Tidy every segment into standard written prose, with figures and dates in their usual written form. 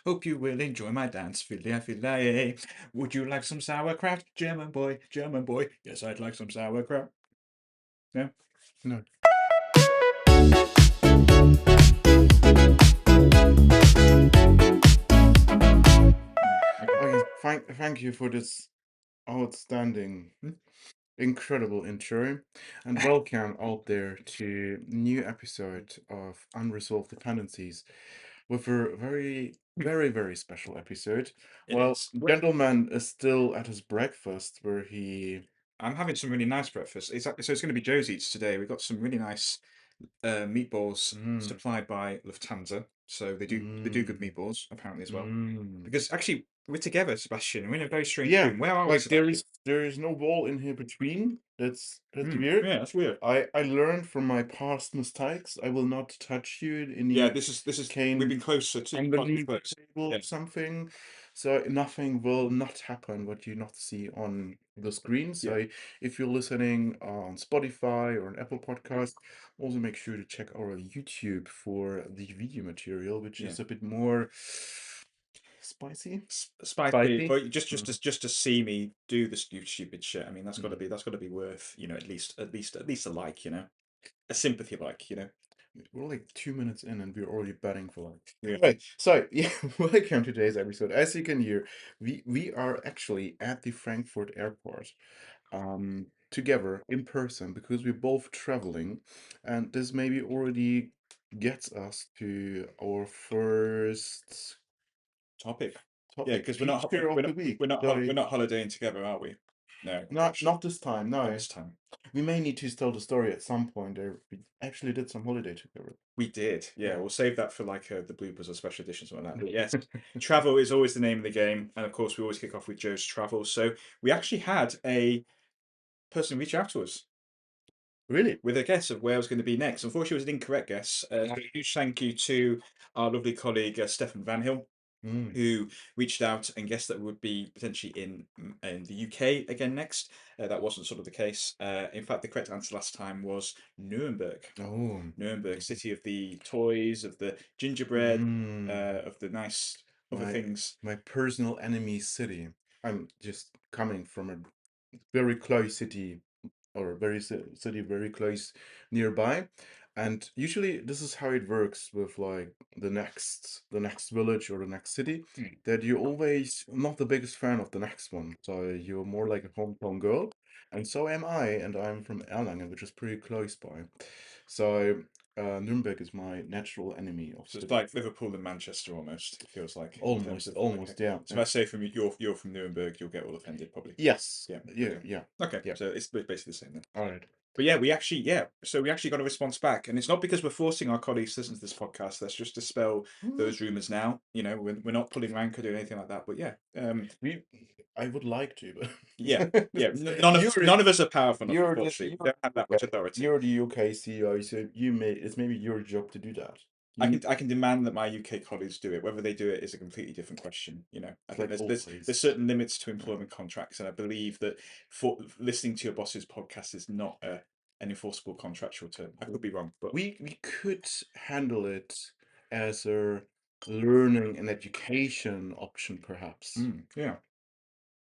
Hope you will enjoy my dance. Fiddly, fiddly. Would you like some sauerkraut? German boy, German boy. Yes, I'd like some sauerkraut. No? No. Okay, thank you for this outstanding, incredible intro, and welcome out there to new episode of Unresolved Dependencies with a very special episode. Well, is. gentleman is still at his breakfast where he I'm having some really nice breakfast. So it's going to be Joe's Eats today. We've got some really nice meatballs supplied by Lufthansa. So they do good meatballs apparently as well. Because actually we're together, Sebastian. We're in a very strange Yeah, room. Where are we, like Sebastian? there is no wall in here between. That's weird. Yeah, that's weird. I learned from my past mistakes. I will not touch you in Yeah, any this is we've cane been closer to underneath the close. table Yeah. or something. So nothing will not happen what you not see on the screen. Yeah. So if you're listening on Spotify or an Apple podcast, also make sure to check our YouTube for the video material, which Yeah. is a bit more spicy. Spicy, but just to see me do this stupid shit. I mean, that's got to Mm. be worth, at least a like, a sympathy like, We're like 2 minutes in and we're already betting for like. Yeah. Right. So yeah, welcome to today's episode. As you can hear, we are actually at the Frankfurt airport, together in person because we're both traveling, and this maybe already gets us to our first Topic. Yeah, topic, because feature of the week. we're not holidaying together, are we? No, Not this time, not no. this time. We may need to tell the story at some point. There, we actually did some holiday together. We did, yeah. Yeah. We'll save that for like the bloopers or special edition, something like that. But yes, travel is always the name of the game, and of course, we always kick off with Joe's travel. So we actually had a person reach out to us Really? with a guess of where I was going to be next. Unfortunately, it was an incorrect guess. So a huge thank you to our lovely colleague Stefan Vanhille, Mm. who reached out and guessed that we would be potentially in the UK again next. That wasn't sort of the case. In fact, the correct answer last time was Nuremberg. Oh. Nuremberg, city of the toys, of the gingerbread, of the nice other My things. my personal enemy city. I'm just coming from a very close city or a city very close nearby, and usually this is how it works with like the next village or the next city, that you're always not the biggest fan of the next one. So you're more like a hometown girl, and so am I, and I'm from Erlangen, which is pretty close by. So Nuremberg is my natural enemy of So it's city. like Liverpool and Manchester almost. It feels like in terms Almost, of okay. almost, yeah. So if I say from you're from Nuremberg, you'll get all offended probably. Yes. Yeah. Yeah, Okay. yeah, Okay. yeah. So it's basically the same then. All right. But yeah, so we actually got a response back, and it's not because we're forcing our colleagues to listen to this podcast. Let's just dispel those rumors now. We're not pulling rank or doing anything like that. But yeah, We, I would like to, but yeah. None of us are powerful enough, unfortunately. We don't have that much authority. you're the UK CEO, so it's maybe your job to do that. I can demand that my UK colleagues do it. Whether they do it is a completely different question. I It's think like there's always. certain limits to employment contracts, and I believe that for listening to your boss's podcast is not an enforceable contractual term. I could be wrong, but We could handle it as a learning and education option, perhaps. yeah.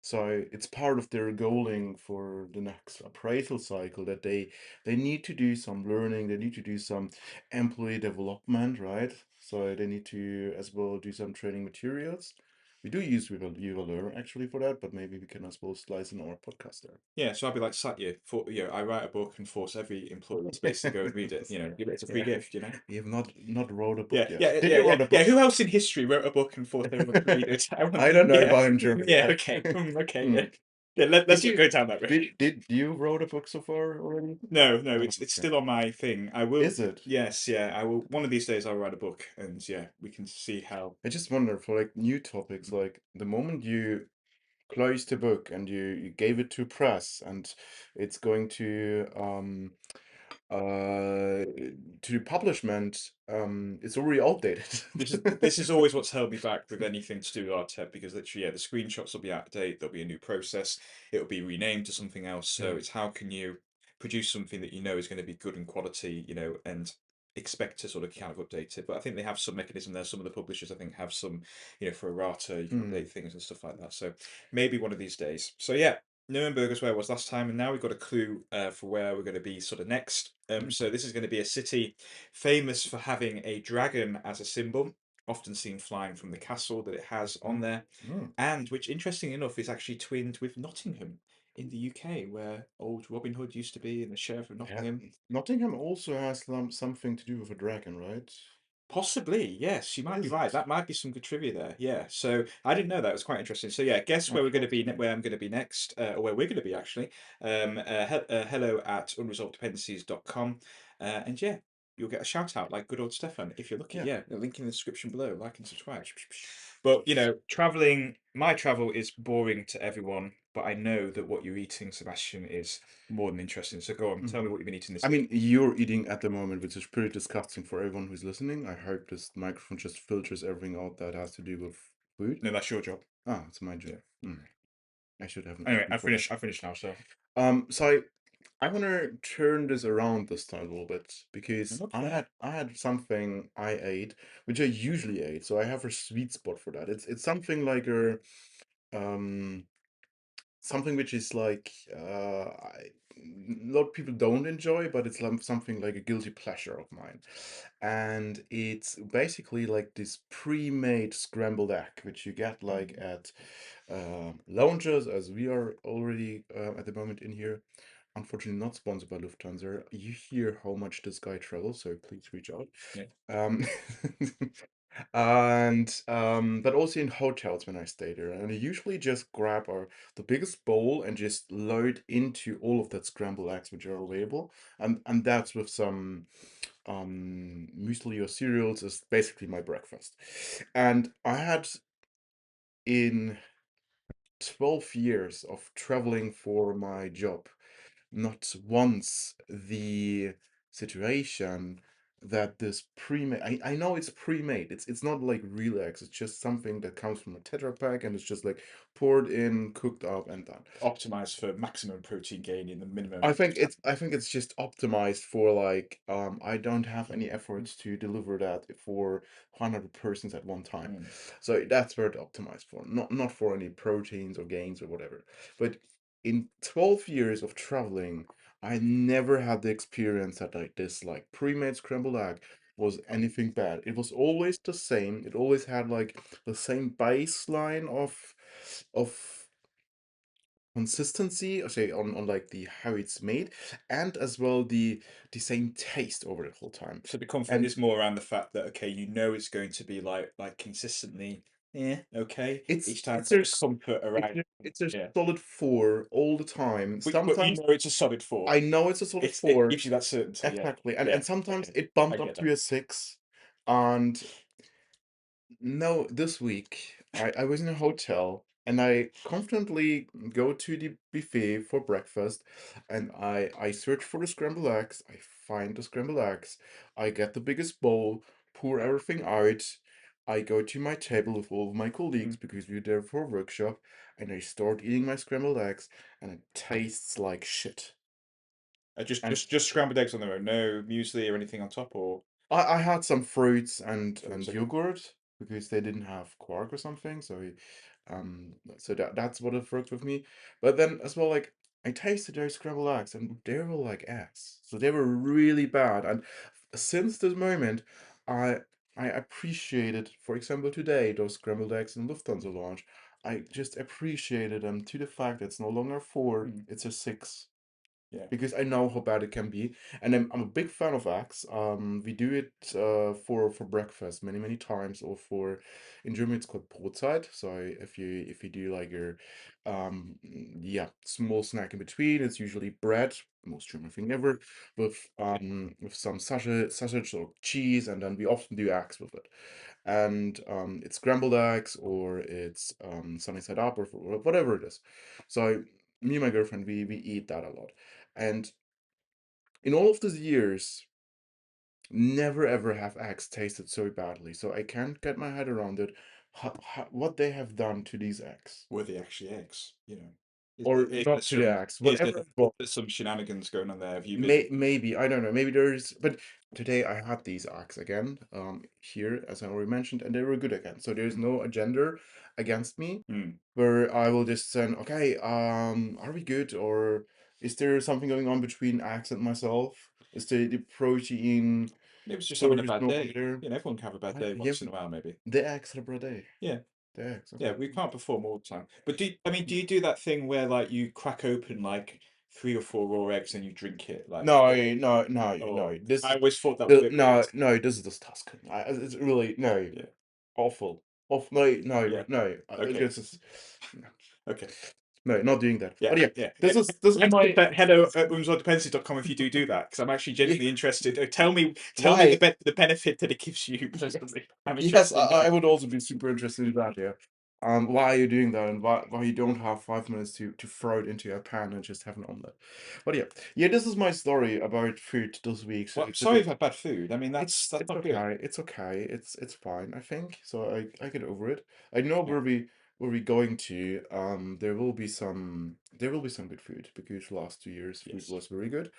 So it's part of their goaling for the next appraisal cycle that they need to do some learning, they need to do some employee development, right? So they need to as well do some training materials. We do use Viva Learn actually for that, but maybe we can as well slice in our podcast there. Yeah, so I'd be like Satya. I write a book and force every employee to basically go and read it. Give it as a free Yeah. gift. We have not wrote a book Yeah, yet. yeah, Did yeah, you yeah, write a yeah. book? Who else in history wrote a book and forced everyone to read it? I don't know, Yeah, but I'm German. yeah. Okay, okay. Mm. Yeah, yeah. Let's Did not you go down that road. did you wrote a book so far already? No, Oh, it's okay. still on my thing. I will. Is it? Yes, yeah. I will. One of these days, I'll write a book, and yeah, we can see how. I just wonder for like new topics, like the moment you close the book and you gave it to press and it's going uh to publishment, it's already outdated. This is always what's held me back with anything to do with our tech, because literally, yeah, the screenshots will be out of date. There'll be a new process. It'll be renamed to something else. So Yeah. it's how can you produce something that you know is going to be good in quality, and expect to sort of kind of update it. But I think they have some mechanism there. Some of the publishers, I think, have some, for errata, you can Mm. update things and stuff like that. So maybe one of these days. So yeah, Nuremberg is where I was last time, and now we've got a clue for where we're going to be sort of next. So this is going to be a city famous for having a dragon as a symbol, often seen flying from the castle that it has on Mm. there, Mm. and which, interesting enough, is actually twinned with Nottingham in the UK, where old Robin Hood used to be, and the Sheriff of Yeah. Nottingham. Nottingham also has something to do with a dragon, right? Possibly, yes, you What might be is right. it? That might be some good trivia there. Yeah, so I didn't know that. It was quite interesting. So yeah, guess I where we're going to thought be, so. where I'm going to be next, or where we're going to be actually. Hello at unresolveddependencies.com, and yeah, you'll get a shout out like good old Stefan if you're lucky. Yeah. Yeah, the link in the description below. Like and subscribe. But traveling, my travel is boring to everyone, but I know that what you're eating, Sebastian, is more than interesting. So go on, tell me Mhm. what you've been eating this I week. mean, you're eating at the moment, which is pretty disgusting for everyone who's listening. I hope this microphone just filters everything out that has to do with food. No, that's your job. Ah, it's my Yeah. job. Hmm. I should have an Anyway, apron for that. I finished now. So So I want to turn this around this time a little bit because okay. I had something I ate, which I usually ate. So I have a sweet spot for that. It's something like a um something which is like a lot of people don't enjoy, but it's something like a guilty pleasure of mine. And it's basically like this pre-made scrambled egg, which you get like Mm. at lounges, as we are already at the moment in here. Unfortunately, not sponsored by Lufthansa. You hear how much this guy travels, so please reach out. Yeah. Um, and but also in hotels when I stay there, and I usually just grab the biggest bowl and just load into all of that scrambled eggs which are available, and that's with some muesli or cereals is basically my breakfast. And I had in 12 years of traveling for my job not once the situation that this pre-made I know it's pre-made. It's not like real eggs. It's just something that comes from a Tetra Pak and it's just like poured in, cooked up and done. Optimized for maximum protein gain in the minimum. I think it's just optimized for like I don't have any efforts to deliver that for 100 persons at one time. Mm. So that's where it's optimized for. Not for any proteins or gains or whatever. But in 12 years of traveling, I never had the experience that like this like pre-made scrambled egg was anything bad. It was always the same. It always had like the same baseline of consistency, say on like the how it's made, and as well the same taste over the whole time. So the comfort And is more around the fact that okay, it's going to be like consistently, yeah, okay. Each time it's it's got a the comfort around, it's a yeah. solid four all the time. But Sometimes it's a solid four. I know it's a solid It four, gives you that certainty, yeah, exactly, yeah. and sometimes Okay, it I bumped up get to that. a six, and no, this week I was in a hotel and I confidently go to the buffet for breakfast and I search for the scrambled eggs. I find the scrambled eggs. I get the biggest bowl, pour everything out. I go to my table with all of my colleagues Mm. because we're there for a workshop and I start eating my scrambled eggs and it tastes like shit. And Just scrambled eggs on their own, no muesli or anything on top, or I had some fruits and fruits. Okay. yogurt because they didn't have quark or something. So that's what it worked with me. But then as well, like I tasted those scrambled eggs and they were like ass. So they were really bad. And since this moment, I I appreciated, for example, today those scrambled eggs in Lufthansa launch. I just appreciated them to the fact that it's no longer a four, Mm. it's a six Yeah. because I know how bad it can be, and I'm a big fan of axe. We do it for breakfast many times, or for in German it's called Brotzeit. So if you do like your yeah small snack in between, it's usually bread, most German thing ever, with some sausage or cheese, and then we often do eggs with it, and it's scrambled eggs or it's sunny side up or whatever it is. So me and my girlfriend we eat that a lot. And in all of these years, never ever have eggs tasted so badly. So I can't get my head around it. What they have done to these eggs. Were they actually eggs? or Is there not to the some eggs, whatever involved. some shenanigans going on there? Have you been? Maybe I don't know. Maybe there's, but today I had these eggs again, here as I already mentioned, and they were good again. So there's no agenda against me, Hmm. where I will just say, okay, are we good, or is there something going on between eggs and myself? Is the protein Maybe it's just having a storage bad not day. there? You know, everyone can have a bad day Yeah, once in a while, maybe. the eggs had a bad day. Yeah, The eggs, yeah. okay. We can't perform all the time. But do you do that thing where like you crack open like 3 or 4 raw eggs and you drink it like? No, no, no, Oh, no. This I always thought that was a the bit weird. no, no. This is disgusting. It's really no, Yeah, awful. Awful. No, no, yeah. no. Okay, This is no, okay. no, not doing that. Yeah, But yeah, yeah. this is my Hello at umsondependency.com if you do that, because I'm actually yeah. genuinely interested. Tell me Why? the benefit that it gives you personally. I'm Yes, interested in knowing. I would also be super interested in that. Yeah. Why are you doing that, and why you don't have 5 minutes to throw it into your pan and just have an omelet? But yeah, yeah. This is my story about food this week. So Well, I'm it's a sorry bit. you've had bad food. I mean, that's It's not good. okay. It's okay. It's fine, I think. So I get over it. I know Yeah. where we going to. There will be some good food because last 2 years food Yes. was very good.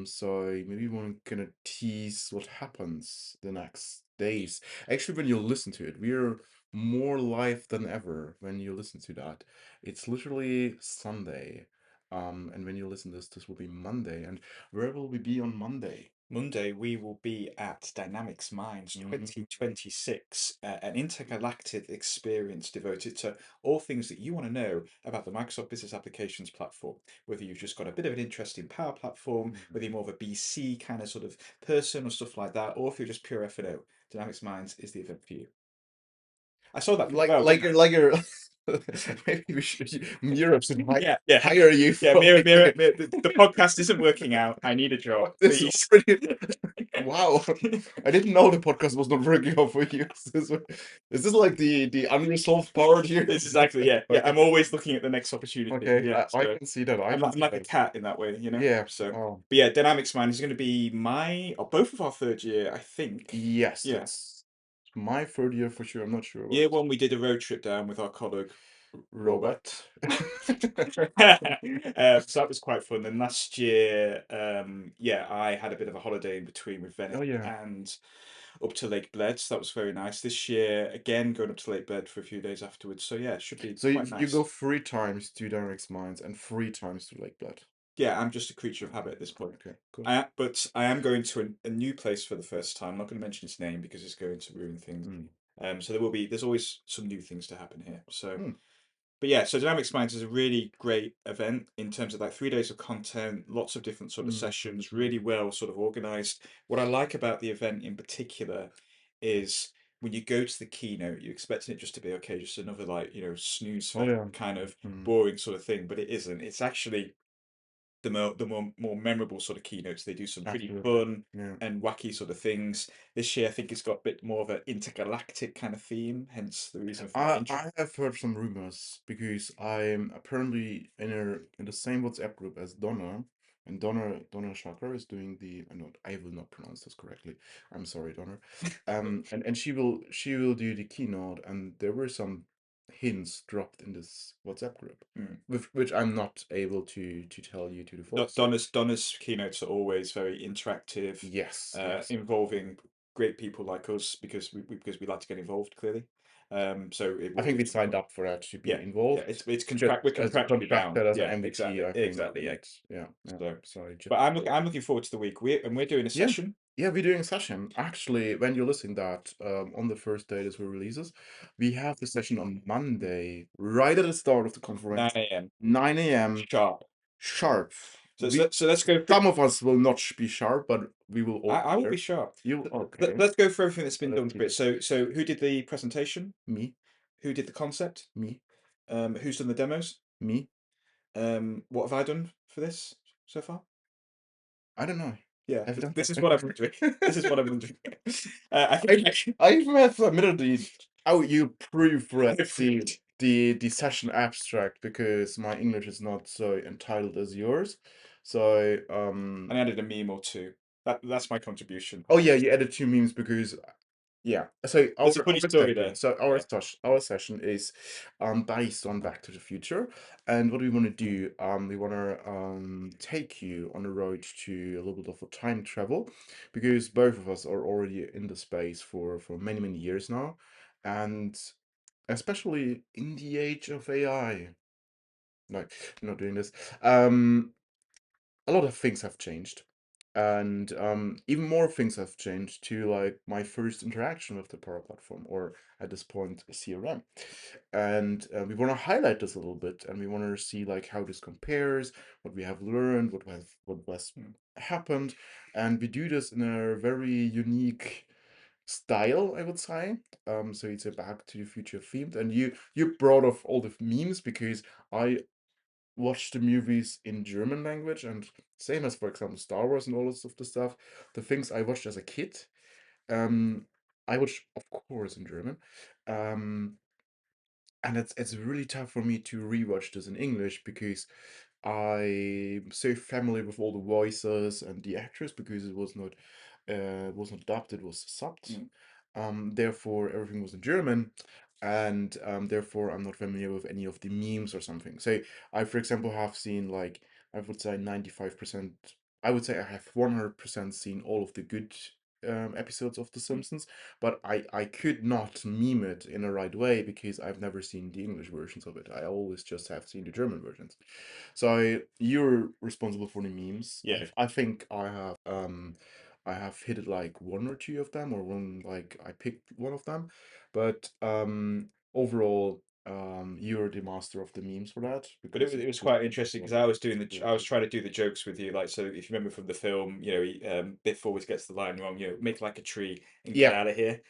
So maybe we're gonna tease what happens the next days. Actually, when you listen to it, we're more live than ever when you listen to that. It's literally Sunday. And when you listen to this, this will be Monday. And where will we be on Monday? Monday, we will be at Dynamics Minds Mm, 2026, an intergalactic experience devoted to all things that you want to know about the Microsoft Business Applications platform. Whether you've just got a bit of an interest in Power Platform, whether you're more of a BC kind of sort of person or stuff like that, or if you're just pure F&O, Dynamics Minds is the event for you. I saw that pretty well, didn't I? like you're maybe we should Europe should Yeah, yeah, hire you yeah. for Mirror. The podcast isn't working out. I need a job, this please. already. Wow, I didn't know the podcast was not working out for you. Is this like the unresolved part here? It's exactly, yeah, yeah. Okay, I'm always looking at the next opportunity. okay, Yeah, I so can see that. I can I'm see like a that. cat in that way, you know. Yeah. So, Oh, but yeah, Dynamics Man is going to be my or both of our third year, I think. yes, Yeah, it's my third year for sure. I'm not sure year what one we did a road trip down with our colleague Robert. robot. So that was quite fun. Then last year, yeah, I had a bit of a holiday in between with Venice Oh yeah. and up to Lake Bled, so that was very nice. This year, again, going up to Lake Bled for a few days afterwards. So yeah, it should be So quite you go nice. 3 times to Dynamics Minds and 3 times to Lake Blood. Yeah, I'm just a creature of habit at this point. Okay, cool. But I am going to a new place for the first time. I'm not going to mention its name because it's going to ruin things. Mm. So there's always some new things to happen here. So, Mm. but yeah, so Dynamics Minds is a really great event in terms of like 3 days of content, lots of different sort of Mm. sessions, really well sort of organized. What I like about the event in particular is when you go to the keynote, you're expecting it just to be okay, just another like, snooze Oh fest yeah. kind of Mm. boring sort of thing, but it isn't. It's actually more memorable sort of keynotes. They do some pretty Absolutely. fun Yeah. and wacky sort of things. This year, I think it's got a bit more of an intergalactic kind of theme, hence the reason for my interest. I have heard some rumors because I'm apparently in the same WhatsApp group as Donna, and Donna Chakra is doing the I will not pronounce this correctly. I'm sorry, Donna. And she will do the keynote, and there were some hints dropped in this WhatsApp group, Mm. with which I'm not able to tell you to the full extent. Donna's keynotes are always very interactive, Yes, yes. involving great people like us because we like to get involved clearly. So I think we it will be signed fun. up for that to be Yeah, yeah. involved. It's Just contract we're as contractually bound. contracted as an Yeah, MVT, exactly, I think that exactly. Yeah. makes yeah, yeah. So, Sorry, just but I'm looking forward to the week. We're doing a yeah. session Yeah, we're doing a session. Actually, when you're listening that, on the first day this will releases, we have the session on Monday, right at the start of the conference, 9 a.m. 9 a.m. sharp. sharp. So let's go through. Some of us will not be sharp, but we will all I be will be there. sharp. You okay? Let's go through everything that's been Let's done see for it. that. So who did the presentation? Me, Who did the concept? me, Who's done the demos? me. What have I done for this so far? I don't know. Yeah, I've done this is what I've been something. doing. This is what I've been doing. I think I I even have admitted how you proofread I proved. the session abstract because my English is not so entitled as yours. So And I added a meme or two. That's my contribution. oh yeah, you added 2 memes because Yeah. So There's a funny story there. Yeah. our session is based on Back to the Future, and what we want to do, we want to take you on a road to a little bit of a time travel, because both of us are already in the space for many years now, and especially in the age of AI. No, I'm not doing this. A lot of things have changed, and even more things have changed to like my first interaction with the Power Platform, or at this point CRM. And we want to highlight this a little bit, and we want to see like how this compares, what we have learned, what was happened, and we do this in a very unique style, I would say. So it's a Back to the Future themed, and you brought off all the memes because I watch the movies in German language, and same as, for example, Star Wars and all this of the stuff, the things I watched as a kid, um, I watched, of course, in German. Um, and it's really tough for me to rewatch this in English because I'm so familiar with all the voices and the actors, because it was not dubbed, it was subbed. Mm. Therefore, everything was in German, and therefore, I'm not familiar with any of the memes or something. So, I, for example, have seen like, I would say 95%, I would say I have 100% seen all of the good episodes of The Simpsons, but I could not meme it in the right way because I've never seen the English versions of it. I always just have seen the German versions. So you're responsible for the memes. Yeah. I think I have hit it like one or two of them, or one, like I picked one of them. But overall, you're the master of the memes for that, But because it was this quite interesting because I was doing I was created. trying to do the jokes with you. Like, so if you remember from the film, Biff always gets the line wrong. Make like a tree and get Yeah. out of here.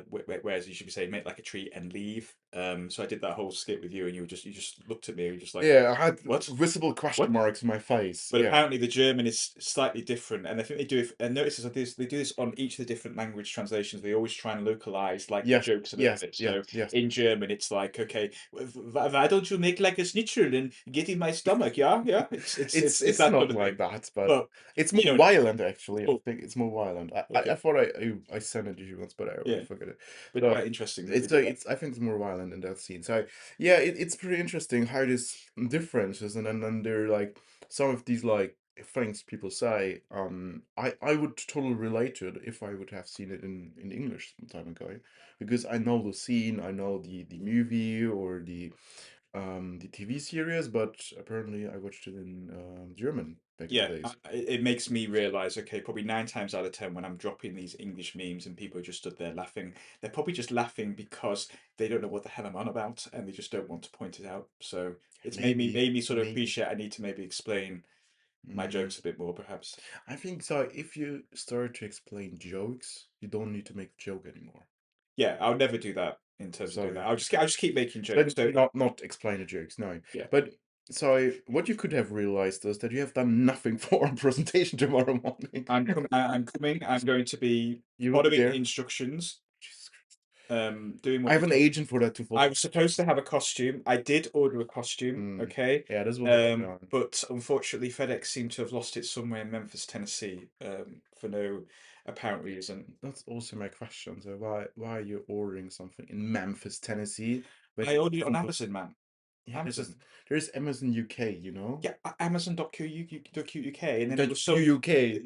Whereas you should be saying make like a tree and leave. So I did that whole skit with you, and you just looked at me, and you just like, Yeah, I had what, visible question what? marks in my face. But Yeah. apparently the German is slightly different, and I think they do. And notice this, they do this on each of the different language translations. They always try and localize like the Yes, jokes a little yes, bit. yes, So yes. in German, it's like, okay, why don't you make like a schnitzel and get in my stomach? Yeah, yeah. It's It's that sort not of like thing. that, but But it's you know more what I mean. violent actually. I Oh, think it's more violent. I okay, thought I sent it to you once, but I already yeah. forgot it. But So quite interesting that they it's do that. I think it's more violent in that scene. So yeah, it's pretty interesting how this differences, and then there are like some of these like things people say. I would totally relate to it if I would have seen it in English some time ago, because I know the scene, I know the movie or the TV series, but apparently I watched it in German back in the Yeah, days. it makes me realize, okay, probably 9 times out of 10 when I'm dropping these English memes and people are just stood there laughing, they're probably just laughing because they don't know what the hell I'm on about and they just don't want to point it out. So it's Maybe, made me sort of maybe. appreciate I need to maybe explain my Mm, jokes a bit more, perhaps. I think so. If you start to explain jokes, you don't need to make a joke anymore. Yeah, I'll never do that in terms of doing So, that. I'll just keep making jokes. so So not explain the jokes, no. yeah, But so what you could have realized is that you have done nothing for a presentation tomorrow morning. I'm coming. I'm going to be You will be following there. instructions, Jesus Christ. doing I what you have an told. agent for that to I follow. was supposed to have a costume. I did order a costume, Mm. okay? Yeah, this will let you down. But unfortunately, FedEx seemed to have lost it somewhere in Memphis, Tennessee, for no apparent reason. That's also my question. So why are you ordering something in Memphis, Tennessee, when I ordered it on complete? Amazon, man. Yeah, but Amazon. there's Amazon UK, you know? Yeah, Amazon.co.uk, and then there That was some, UK.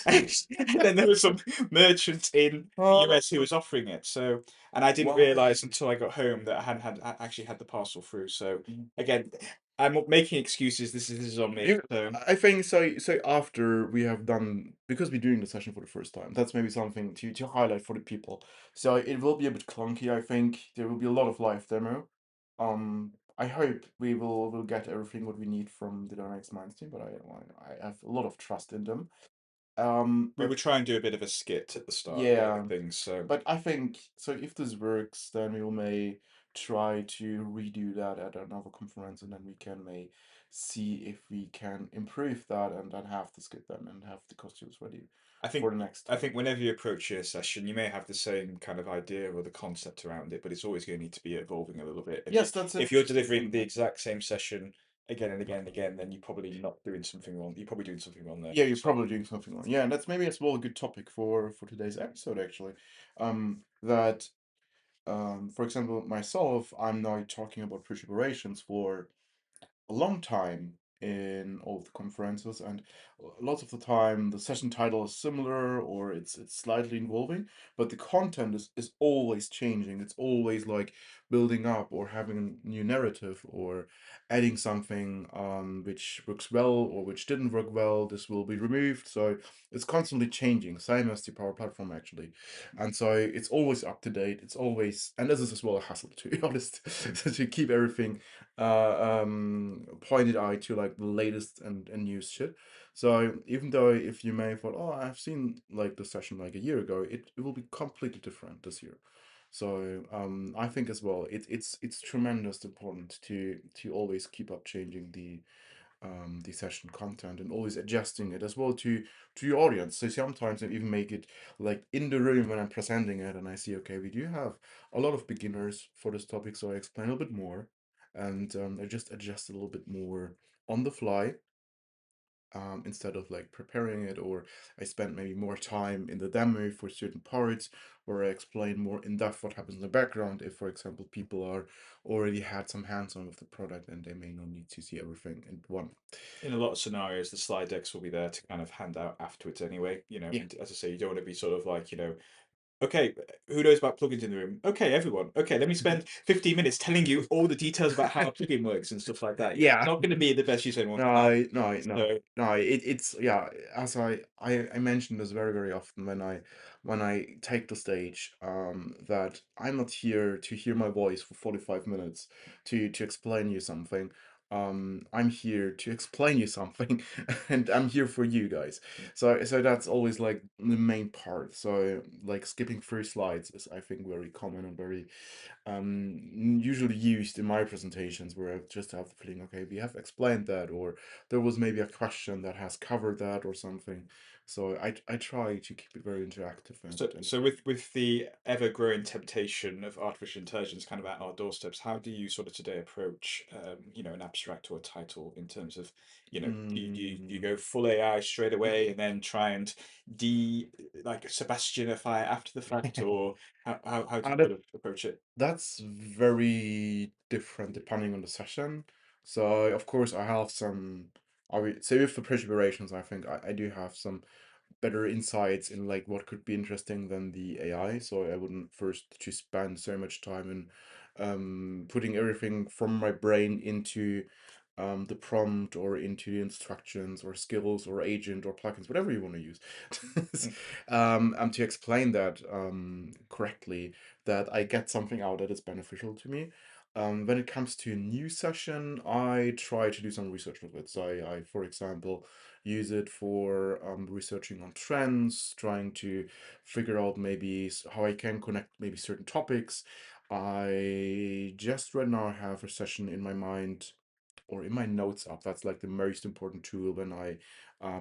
and then there was some merchant in the Oh, US who was offering it. So, and I didn't why? realize until I got home that I actually had the parcel through. So again, I'm making excuses. This is on me. You, So. I think so. So after we have done, because we're doing the session for the first time, that's maybe something to highlight for the people. So it will be a bit clunky. I think there will be a lot of live demo. I hope will get everything what we need from the Dynamics Minds team, but I have a lot of trust in them. We But will try and do a bit of a skit at the start of yeah, things. So but I think so. If this works, then we will may try to redo that at another conference, and then we can may see if we can improve that, and then have the skip them and have the costumes ready I for think the next I time. think whenever you approach your session, you may have the same kind of idea or the concept around it, but it's always going to need to be evolving a little bit. Yes, that's If it. you're That's delivering the simple. exact same session again and again and again, then you're probably not doing something wrong. You're probably doing something wrong there. Yeah, you're probably doing something wrong. Yeah, and that's maybe as well a good topic for today's episode actually. That for example, myself, I'm now talking about preparations for a long time in all of the conferences, and lots of the time the session title is similar or it's slightly evolving, but the content is always changing. It's always like building up or having a new narrative or adding something which works well or which didn't work well. This will be removed, so it's constantly changing, same as the Power Platform actually. And so it's always up to date. It's always, and this is as well a hassle to be honest, to keep everything pointed eye to like the latest and newest shit. So even though if you may have thought, oh, I've seen like the session like a year ago, it will be completely different this year. So I think as well it's tremendous important to always keep up changing the session content and always adjusting it as well to your audience. So sometimes I even make it like in the room when I'm presenting it and I see, okay, we do have a lot of beginners for this topic, so I explain a little bit more and I just adjust a little bit more on the fly instead of like preparing it, or I spend maybe more time in the demo for certain parts where I explain more in depth what happens in the background if, for example, people are already had some hands-on with the product and they may not need to see everything in one. In a lot of scenarios, the slide decks will be there to kind of hand out afterwards anyway. Yeah. And as I say, you don't want to be sort of like, okay, who knows about plugins in the room? Okay, everyone. Okay, let me spend 15 minutes telling you all the details about how a plugin works and stuff like that. It's Yeah. not going to be the best use of anyone's time. No. So, No, it's yeah, as I mentioned this very, very often when I take the stage, that I'm not here to hear my voice for 45 minutes to explain you something. I'm here to explain you something and I'm here for you guys. So that's always like the main part. So like skipping through slides is I think very common and very usually used in my presentations where I just have the feeling, okay, we have explained that, or there was maybe a question that has covered that or something. So I try to keep it very interactive and so with the ever-growing temptation of artificial intelligence kind of at our doorsteps, how do you sort of today approach, an abstract or a title in terms of, you mm, go full AI straight away and then try and like Sebastianify it after the fact, or how do you that sort of approach it? that's very different depending on the session. So of course I have some. I would say with the preparations, I think I do have some better insights in like what could be interesting than the AI. So I wouldn't first to spend so much time in putting everything from my brain into the prompt or into the instructions or skills or agent or plugins, whatever you want to use, Mm. to explain that correctly, that I get something out that is beneficial to me. When it comes to a new session, I try to do some research with it. So I for example, use it for researching on trends, trying to figure out maybe how I can connect maybe certain topics. I just right now have a session in my mind or in my notes app. That's like the most important tool when I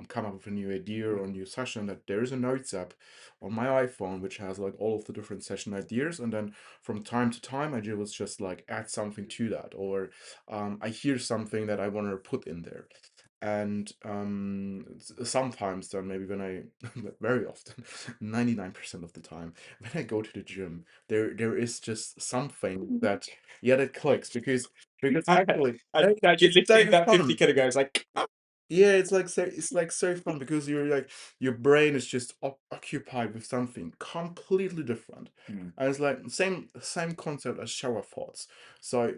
come up with a new idea or a new session. That there is a notes app on my iPhone which has like all of the different session ideas, and then from time to time I just like add something to that, or I hear something that I want to put in there. And sometimes then maybe when I very often 99% of the time when I go to the gym, there is just something that yeah that clicks because actually I imagine it's so lifting that 50 fun. kilograms, like, Yeah, it's like so fun because you're like your brain is just occupied with something completely different, hmm, and it's like same concept as shower thoughts. So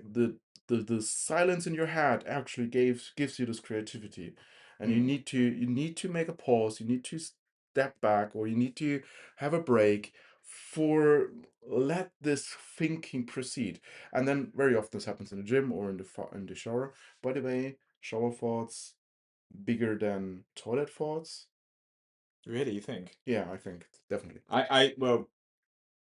the silence in your head actually gives you this creativity, and hmm. you need to make a pause. You need to step back, or you need to have a break for let this thinking proceed. And then very often this happens in the gym or in the shower. By the way, shower thoughts bigger than toilet forts? Really, you think? Yeah, I think definitely. Well,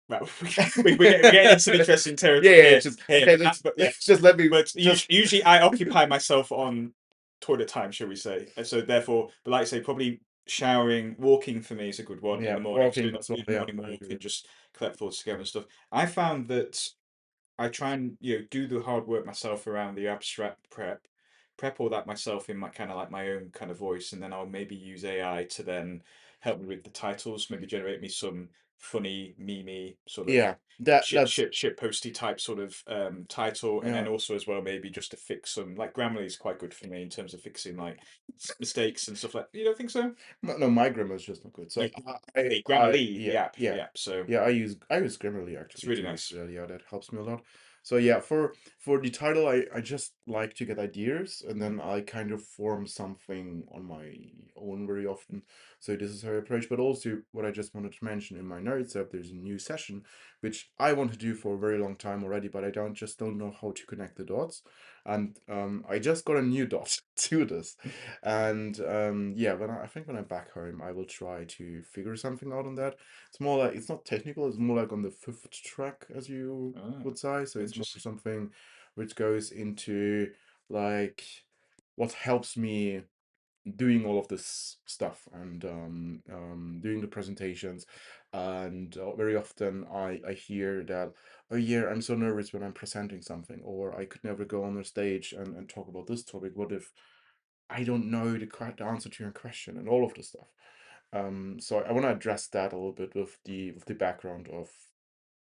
we're getting into some interesting Yeah, territory yeah. here. It's just Here, okay. but yeah, Just let me but just usually I occupy myself on toilet time, shall we say? And so therefore, but like I say, probably showering, walking for me is a good one in yeah. the morning. So Walking as well. doing a Yeah, morning I walk agree. and just collect thoughts together and stuff. I found that I try and do the hard work myself around the abstract prep, prep all that myself in my kind of like my own kind of voice, and then I'll maybe use AI to then help me with the titles, maybe generate me some funny, memey sort of Yeah, that shit that's shit shit posty type sort of title, and then yeah. also as well maybe just to fix some like Grammarly is quite good for me in terms of fixing like mistakes and stuff like. You don't think so? No, no, my grammar is just not good. So You, Grammarly, yeah, the app, yeah, yeah. So yeah. I use Grammarly it's actually really too. nice. Yeah, that helps me a lot. So yeah, for the title, I just like to get ideas, and Mm, then I kind of form something on my own very often. So this is how I approach. But also, what I just wanted to mention in my notes that there's a new session which I want to do for a very long time already, but I don't know how to connect the dots. And I just got a new dot to this. And yeah, I think when I'm back home, I will try to figure something out on that. It's more like it's not technical. It's more like on the fifth track, as you oh, would say. So it's more interesting. something which goes into like what helps me doing all of this stuff and doing the presentations. And very often I hear that, oh yeah, I'm so nervous when I'm presenting something, or I could never go on the stage and talk about this topic. What if I don't know the answer to your question and all of this stuff. So I want to address that a little bit with the background of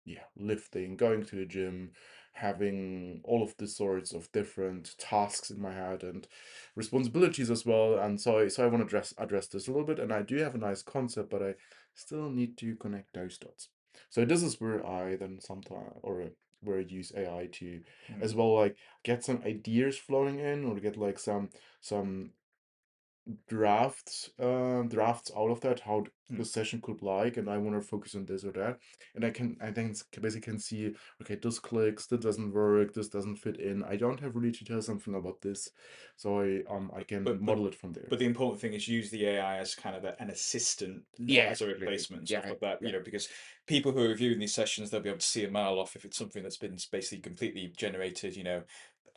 yeah, lifting, going to the gym, having all of the sorts of different tasks in my head and responsibilities as well. And so I want to address this a little bit. And I do have a nice concept, but I still need to connect those dots. So this is where I then sometimes or where I use AI to Mm. as well like get some ideas flowing in or get like some drafts out of that how the Mm. session could like, and I want to focus on this or that, and I then basically can see, okay, this clicks, that doesn't work, this doesn't fit in, I don't have really to tell something about this, so I can But but model it from there. but the important thing is use the AI as kind of an assistant, not Yeah, as a exactly. replacement and stuff Yeah, like that. yeah. Because people who are reviewing these sessions, they'll be able to see a mile off if it's something that's been basically completely generated.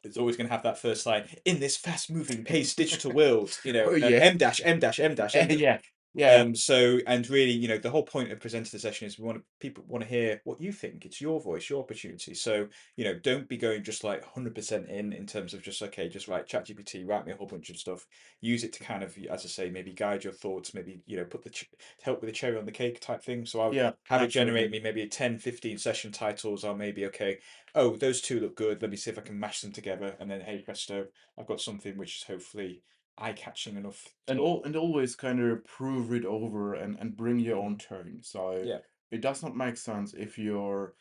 It's always going to have that first line in this fast-moving, paced digital world. Oh yeah. M dash M dash M dash M dash. Yeah, yeah, So, and really, the whole point of presenting the session is people want to hear what you think. It's your voice, your opportunity. So, don't be going just like 100% in terms of just, okay, just write ChatGPT, write me a whole bunch of stuff. Use it to kind of, as I say, maybe guide your thoughts, maybe, put help with the cherry on the cake type thing. So I would yeah, have it generate absolutely. me maybe 10, 15 session titles, or maybe, okay, oh, those two look good. Let me see if I can mash them together. And then, hey, presto, I've got something which is hopefully eye-catching enough And to. always kind of prove it over and bring your own Mhm. tone. So Yeah. it does not make sense if your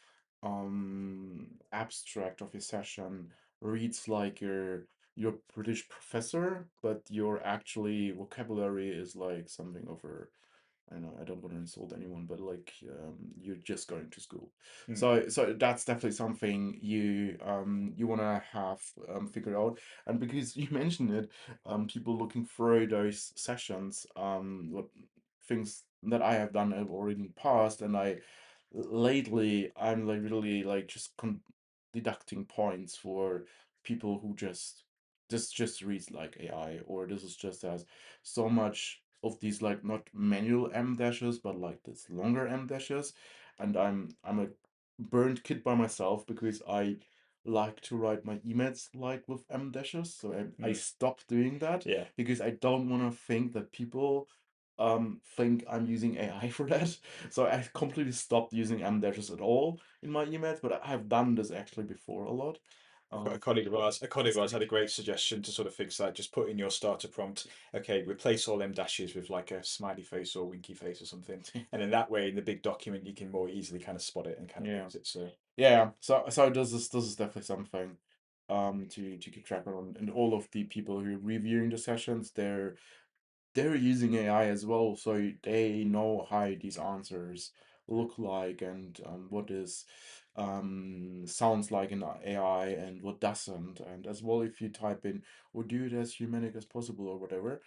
abstract of your session reads like your British professor, but your actually vocabulary is like something of a I know I don't want to insult anyone, but like you're just going to school. Mm. So that's definitely something you want to have figured out. And because you mentioned it, people looking through those sessions, what things that I have done have already in the past, and I lately I'm like really like just deducting points for people who just reads like AI, or this is just as so much of these like not manual M dashes but like this longer M dashes, and I'm a burnt kid by myself because I like to write my emails like with M dashes, so I Mm. stopped doing that Yeah. because I don't want to think that people think I'm using AI for that. So I completely stopped using M dashes at all in my emails, but I have done this actually before a lot. A Um, colleague of ours, it's had a great. great suggestion to sort of fix that. Just put in your starter prompt, okay, replace all them dashes with like a smiley face or winky face or something, and then that way in the big document you can more easily kind of spot it and kind of Yeah. use it. So Yeah, so this is definitely something to keep track on, and all of the people who are reviewing the sessions, they're using AI as well, so they know how these answers look like and what is sounds like in AI and what doesn't, and as well if you type in or do it as humanic as possible or whatever,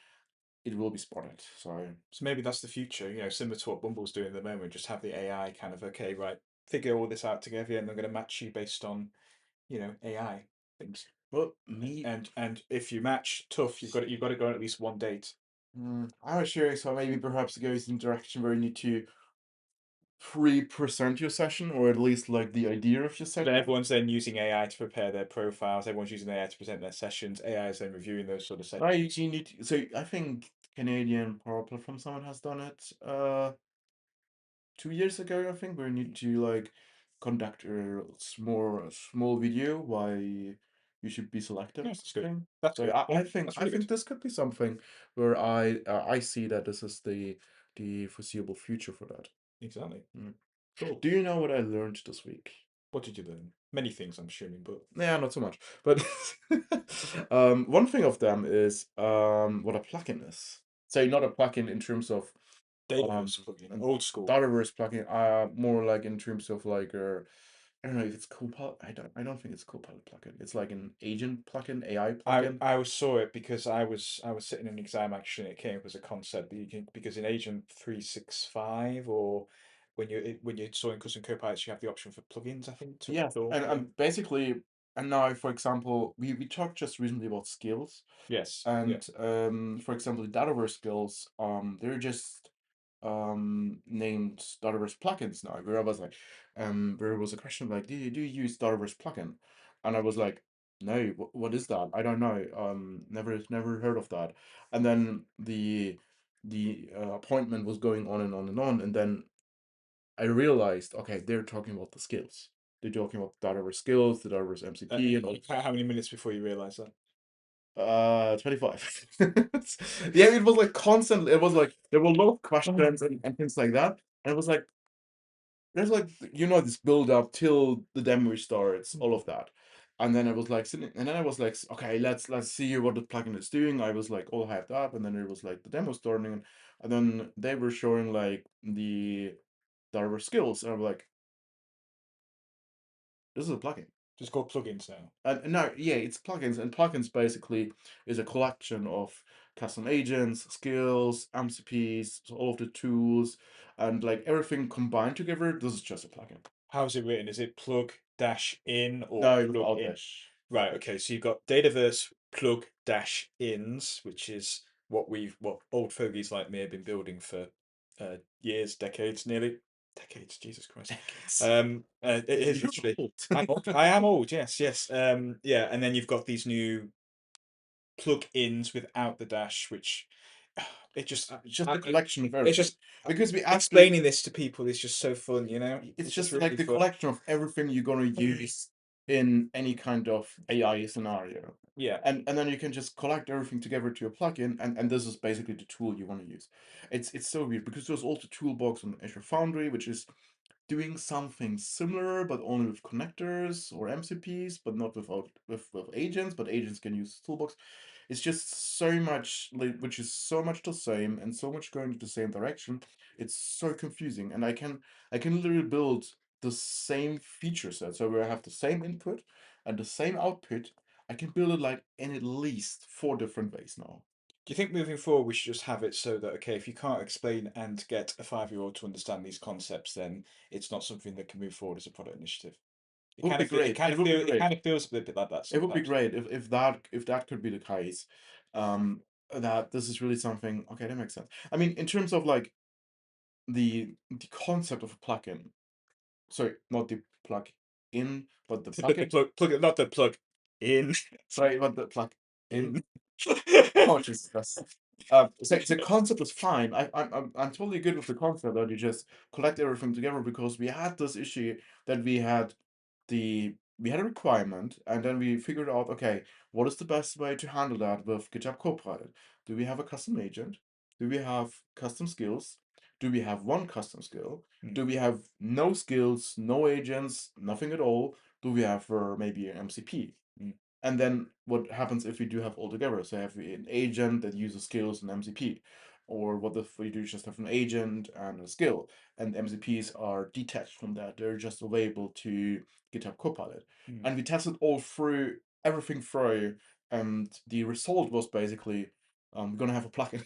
it will be spotted. So so maybe that's the future. Similar to what Bumble's doing at the moment. Just have the AI kind of, okay, right, figure all this out together, and they're going to match you based on AI things. well me And if you match, tough. You've got to go on at least one date. I was sure, so maybe perhaps it goes in a direction where you need to pre-present your session, or at least like the idea of your So session. then everyone's then using AI to prepare their profiles. Everyone's using AI to present their sessions. AI is then reviewing those sort of I sessions. you need so I think Canadian Power Platform someone has done it 2 years ago, I think, where you need to like conduct a small video why you should be selected Yeah, or that's good. something. That's So good. I, Yeah, I think that's I really think good. this could be something where I see that this is the foreseeable future for that. Exactly. Mm. Cool. Do you know what I learned this week? What did you learn? Many things, I'm assuming, but Yeah, not so much. But one thing of them is what a plugin is. So not a plugin in terms of um Dataverse plugin, an old school. Dataverse plugin, more like in terms of like I don't know if it's Copilot. I don't think it's Copilot plugin. It's like an agent plugin, AI plugin. I saw it because I was sitting in an exam actually. And it came up as a concept that you can because in Agent 365 or when you're installing custom copilots, you have the option for plugins. I think to Yeah, install. and, Yeah. and basically, and now for example, we talked just recently about skills. Yes. Yeah. And for example, the Dataverse skills, they're just named Dataverse plugins now. Where I was like, where was a question like, do you use Dataverse plugin? And I was like, no, what is that? I don't know. Never heard of that. And then the appointment was going on and on and on, and then I realized, okay, they're talking about the skills. They're talking about Dataverse skills, the Dataverse MCP, and all. How many minutes before you realize that? 25. Yeah, it was like constantly, it was like there were a lot of questions and things like that. And it was like there's like this build up till the demo starts, all of that. And then I was like sitting, and then I was like, okay, let's see what the plugin is doing. I was like all hyped up, and then it was like the demo starting, and then they were showing like the Dataverse skills, and I'm like, this is a plugin. Just called plugins now. And no, yeah, it's plugins, and plugins basically is a collection of custom agents, skills, MCPs, so all of the tools, and like everything combined together. This is just a plugin. How's it written? Is it plug dash in or No, plug without in? dash. Right, okay, so you've got Dataverse plug dash ins, which is what old fogies like me have been building for years, decades, nearly decades. Jesus Christ. Decades. It is You're literally. old. I'm old. I am old. Yes, yes. Yeah, and then you've got these new plug ins without the dash, which it just It's just a collection of it's everything. just Because we actually, explaining this to people is just so fun, you know. it's It's just just like really the fun. collection of everything you're gonna use in any kind of AI scenario. Yeah. And then you can just collect everything together to your plugin, and this is basically the tool you want to use. It's so weird because there's also toolbox on Azure Foundry, which is doing something similar but only with connectors or MCPs, but not with agents, but agents can use toolbox. It's just so much like, which is so much the same and so much going to the same direction. It's so confusing, and I can literally build the same feature set. So where I have the same input and the same output, I can build it like in at least 4 different ways now. Do you think moving forward we should just have it so that okay, if you can't explain and get a 5-year-old to understand these concepts, then it's not something that can move forward as a product initiative? It would be great. It would be It great. kind of feels a bit like that It would be sometimes. great if that could be the case. That this is really something. Okay, that makes sense. I mean, in terms of like the concept of a plugin. Sorry, not the plug in, but the But the plugin. not the plug in Sorry, but the plug in. in. Oh, Jesus Christ. So the concept is fine. I'm totally good with the concept that you just collect everything together, because we had this issue that we had a requirement, and then we figured out, okay, what is the best way to handle that with GitHub Copilot? Do we have a custom agent? Do we have custom skills? Do we have one custom skill? Hmm. Do we have no skills, no agents, nothing at all? Do we have maybe an MCP? Hmm. And then what happens if we do have all together? So have we an agent that uses skills and MCP? Or what if we do just have an agent and a skill, and MCPs are detached from that? They're just available to GitHub Copilot. Hmm. And we tested all through, everything through, and the result was basically we're gonna have a plugin.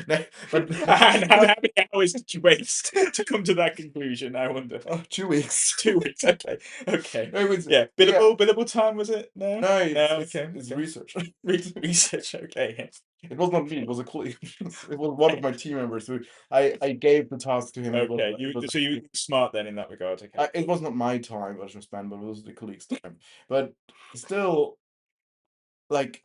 No, but And how many hours did you waste to come to that conclusion? I wonder. 2 weeks. 2 weeks. Okay. Okay. No, it's, Yeah. yeah. Billable time, was it? No. No, No. it's Okay. it's Okay. research. Research. Okay. It was not me. It was a colleague. It was one of my team members. Who I gave the task to him. And Okay. it was So you were smart then in that regard. Okay. it was not my time I should spend, but it was the colleague's time. But still, like,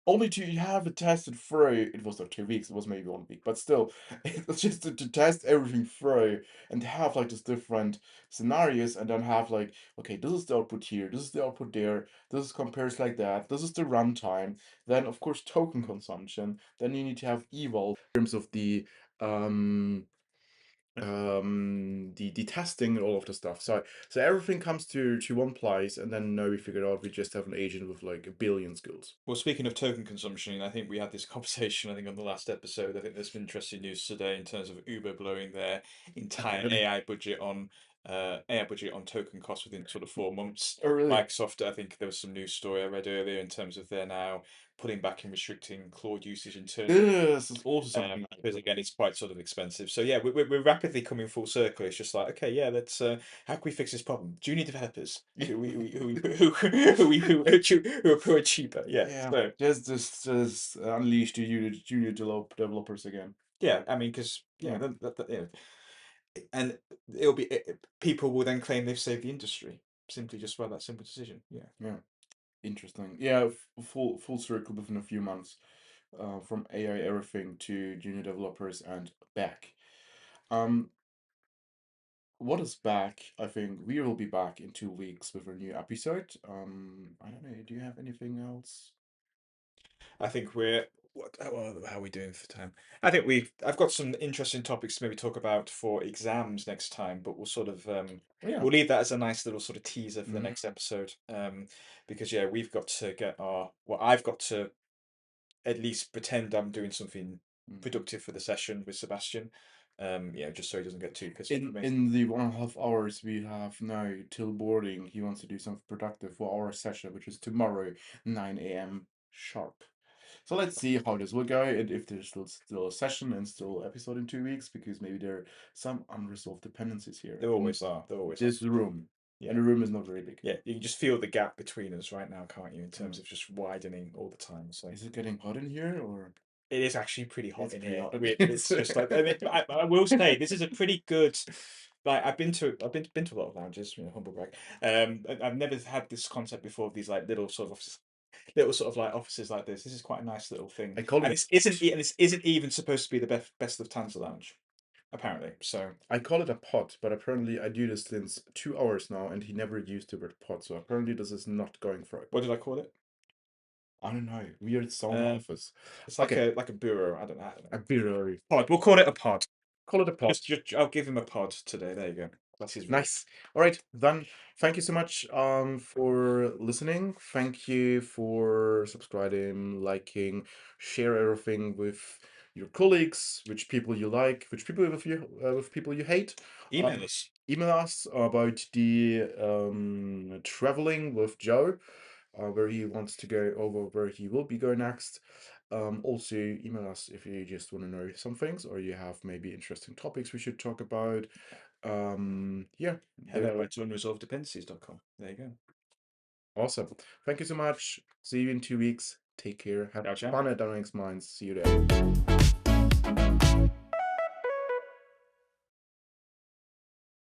only to have it tested through. It was not 2 weeks. It was maybe 1 week, but still, it was just to test everything through and have like these different scenarios, and then have like, okay, this is the output here, this is the output there, this compares like that, this is the runtime. Then of course token consumption. Then you need to have eval in terms of um the testing and all of the stuff. So everything comes to one place, and then now we figured out we just have an agent with like a billion skills. Well, speaking of token consumption, I think we had this conversation, I think, on the last episode. I think there's been interesting news today in terms of Uber blowing their entire Really? AI budget on token costs within sort of 4 months. Oh really? Microsoft, I think there was some news story I read earlier in terms of they're now pulling back and restricting Claude usage internally. This is also something. Because again, it's quite sort of expensive. So yeah, we're rapidly coming full circle. It's just like, okay, yeah, let's how can we fix this problem? Junior developers who are cheaper. Yeah. Yeah, So just unleash the junior developers again. yeah, I mean, because Yeah. and it'll be people will then claim they've saved the industry simply just by that simple decision. Yeah. Yeah, interesting. Yeah, full circle within a few months, from AI everything to junior developers and back. Um, what is back? I think we will be back in 2 weeks with a new episode. I don't know. Do you have anything else? I think we're how are we doing for time? I think I've got some interesting topics to maybe talk about for exams next time, but we'll sort of Yeah. we'll leave that as a nice little sort of teaser for the Mhm. next episode. Because yeah, we've got to I've got to at least pretend I'm doing something productive for the session with Sebastian. Yeah, just so he doesn't get too pissed off with me. In the 1.5 hours we have now till boarding, he wants to do something productive for our session, which is tomorrow, 9 a.m. sharp. So let's see how this will go, and if there's still a session and still episode in 2 weeks, because maybe there are some unresolved dependencies here. There always are. There always This are. room. Yeah. And the room is not very big. Yeah, you can just feel the gap between us right now, can't you? In terms Mm. of just widening all the time. So Is it getting hot in here, or? it is actually pretty hot It's in pretty here. hot. It's just like I will say this is a pretty good. Like I've been to a lot of lounges, humble brag. I've never had this concept before of these like little sort of offices like this. This is quite a nice little thing. I call And it this isn't even supposed to be the best of Tanza Lounge, apparently. So I call it a pot, but apparently I do this since 2 hours now, and he never used the word pot, so apparently this is not going for it. what did I call it? I don't know. Weird sauna office. It's like Okay. a bureau. I don't know. A beer. Pod. We'll call it a pod. Call it a pot. Just I'll give him a pod today. There you go. That's his rule. Nice. All right, then thank you so much for listening. Thank you for subscribing, liking, share everything with your colleagues, which people you like, which people with people you hate. Email us. Email us about the traveling with Joe, where he wants to go, over where he will be going next. Also email us if you just want to know some things, or you have maybe interesting topics we should talk about. Yeah. Hello at unresolveddependencies.com. There you go. Awesome. Thank you so much. See you in 2 weeks. Take care. Have Ciao, ciao. fun at DynamicsMinds. See you there.